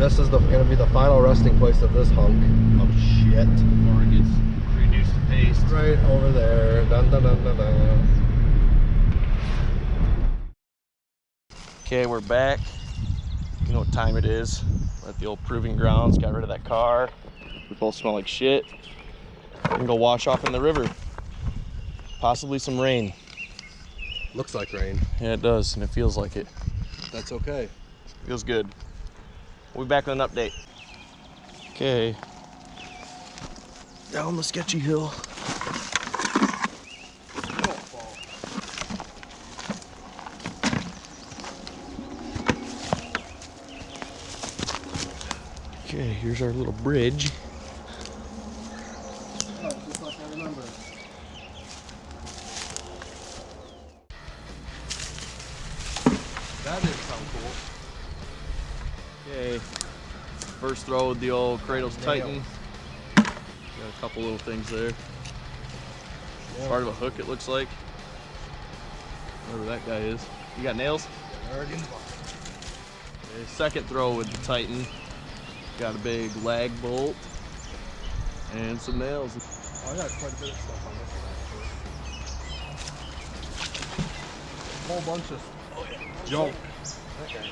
this is gonna be the final resting place of this hunk of shit. Before it gets reduced to paste. Right over there. Dun, dun, dun, dun, dun. Okay, we're back. You know what time it is. We're at the old proving grounds. Got rid of that car. We both smell like shit. We're gonna go wash off in the river. Possibly some rain. Looks like rain. Yeah, it does, and it feels like it. That's okay. Feels good. We'll be back with an update. Okay. Down the sketchy hill. Okay, here's our little bridge. Oh, just like I remember. That didn't sound cool. Okay. First throw with the old Kratos Titan. Got a couple little things there. Yeah. Part of a hook, it looks like. Whatever that guy is. You got nails? Already in the box. Okay, second throw with the Titan. Got a big lag bolt and some nails. Oh, I got quite a bit of stuff on this one, actually. A whole bunch of junk. Okay.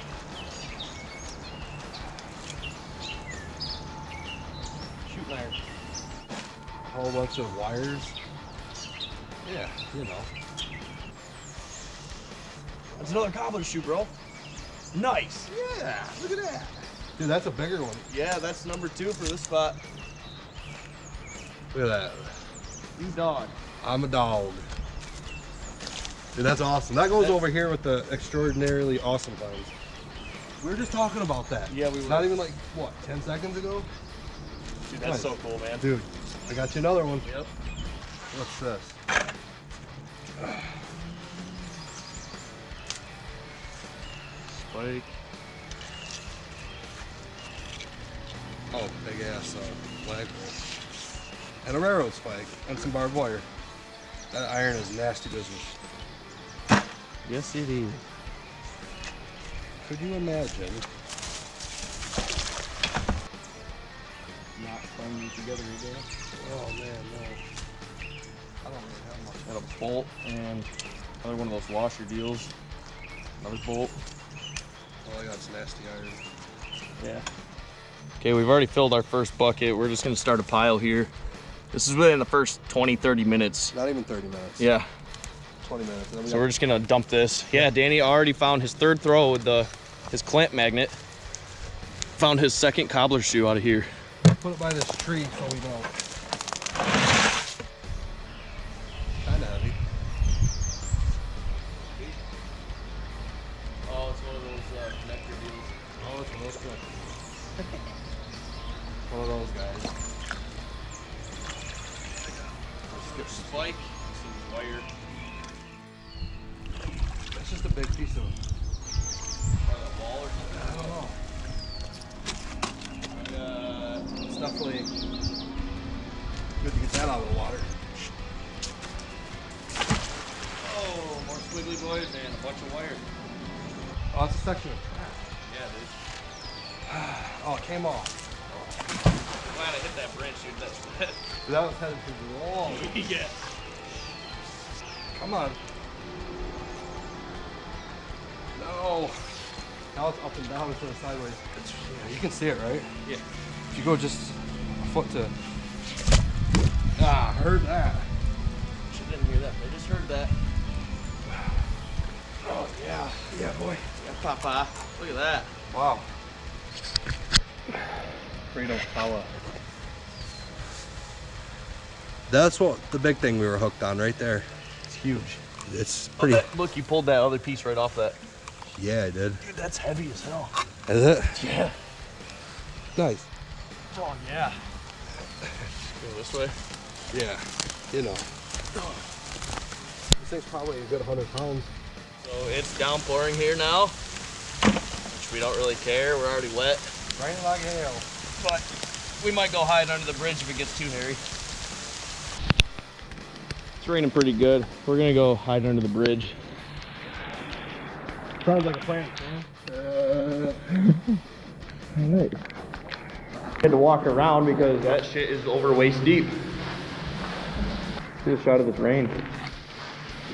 Shooting iron. A whole bunch of wires. Yeah, you know. That's another cobbler shoe, bro. Nice. Yeah, look at that. Dude, that's a bigger one. Yeah, that's number 2 for this spot. Look at that. You dog. I'm a dog. Dude, that's awesome. That goes over here with the extraordinarily awesome times. We were just talking about that. Yeah, we were. Not even like, what, 10 seconds ago? Dude, that's Nice. so cool, man. Dude, I got you another one. Yep. What's this? Spike. Oh, big ass flagpole. And a railroad spike and some barbed wire. That iron is nasty business. Yes, it is. Could you imagine not putting these together again? Oh man, no. I don't really have much. Got a bolt and another one of those washer deals. Another bolt. All I got is nasty iron. Yeah. Okay, we've already filled our first bucket. We're just gonna start a pile here. This is within the first 20-30 minutes. Not even 30 minutes. Yeah. 20 minutes. And then we So we're just gonna dump this. Yeah, Danny already found his third throw with his clamp magnet. Found his second cobbler shoe out of here. put it by this tree so we don't. Kinda heavy. Oh, it's one of those connector deals. Oh, it's one of those connectors. One of those guys. Let's get spike, some wire. That's just a big piece of Part of that wall or something. I don't know. It's definitely good to get that out of the water. Oh, more squiggly boys and a bunch of wire. Oh, it's a section of track. Yeah, dude. Oh, it came off. Glad I hit that branch, dude. That's That was headed to the wall. yeah. Come on. No. Now it's up and down instead of sideways. Yeah, you can see it, right? Yeah. If you go just a foot to... Ah, heard that. She didn't hear that. They just heard that. Oh, yeah. Yeah, boy. Yeah, Papa. Look at that. Wow. Kratos power. That's what the big thing we were hooked on right there. It's huge. It's pretty... Look, you pulled that other piece right off that. Yeah, I did. Dude, that's heavy as hell. Is it? Yeah. Nice. Oh, yeah. Go this way. Yeah. You know. This thing's probably a good 100 pounds. So it's downpouring here now, which we don't really care. We're already wet. Raining like hell. But we might go hide under the bridge if it gets too hairy. It's raining pretty good. We're gonna go hide under the bridge. Sounds like a plan, man. Alright. Had to walk around because that shit is over waist deep. See a shot of this rain.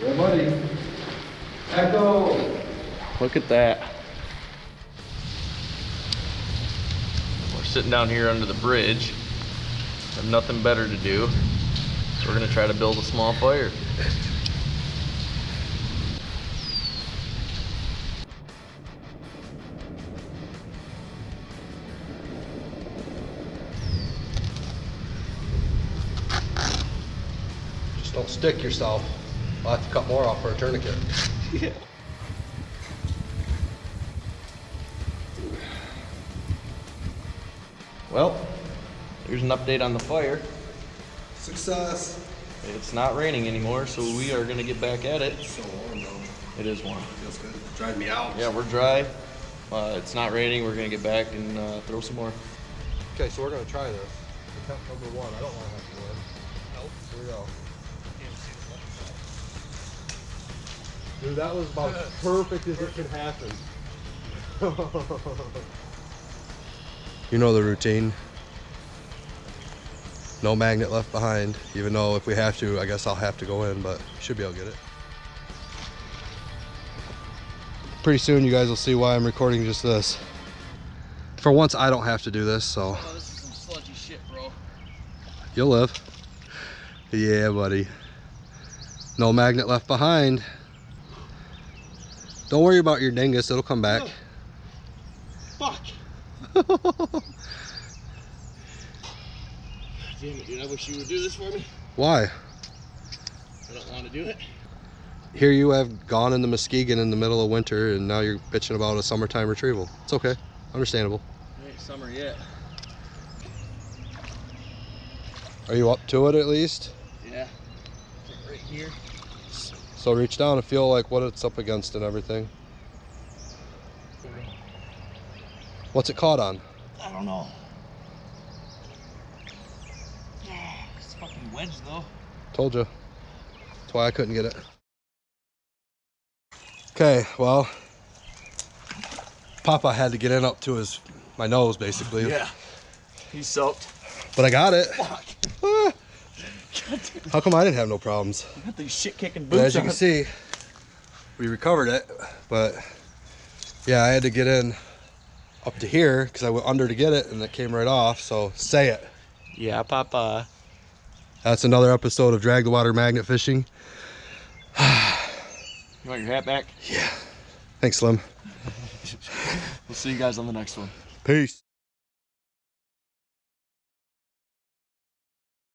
Yeah, buddy. Echo. Look at that. We're sitting down here under the bridge. Have nothing better to do. So we're gonna try to build a small fire. Just don't stick yourself. I'll have to cut more off for a tourniquet. Yeah. Well, here's an update on the fire. Success. It's not raining anymore, so we are gonna get back at it. It's so warm though. It is warm. Feels good. Drive me out. Yeah, we're dry. It's not raining. We're gonna get back and throw some more. Okay, so we're gonna try this. Attempt number 1. I don't want to have to go in. Nope. Here we go. Dude, that was about as perfect as it could happen. You know the routine. No magnet left behind, even though if we have to, I guess I'll have to go in, but should be able to get it. Pretty soon you guys will see why I'm recording just this. For once, I don't have to do this, so. Oh, this is some sludgy shit, bro. You'll live. Yeah, buddy. No magnet left behind. Don't worry about your dingus, it'll come back. Fuck. Damn it, dude. I wish you would do this for me. Why? I don't want to do it. Here you have gone into Muskegon in the middle of winter and now you're bitching about a summertime retrieval. It's okay. Understandable. It ain't summer yet. Are you up to it at least? Yeah. Right here. So reach down and feel like what it's up against and everything. What's it caught on? I don't know. It's fucking wedged though. Told you. That's why I couldn't get it. Okay, well, Papa had to get in up to my nose basically. Yeah. He's soaked. But I got it. Fuck. Ah. How come I didn't have no problems? You got these shit kicking But boots as you on. can see, we recovered it, but yeah, I had to get in up to here because I went under to get it and it came right off, so say it. Yeah, Papa. That's another episode of Drag the Water Magnet Fishing. You want your hat back? Yeah. Thanks, Slim. We'll see you guys on the next one. Peace.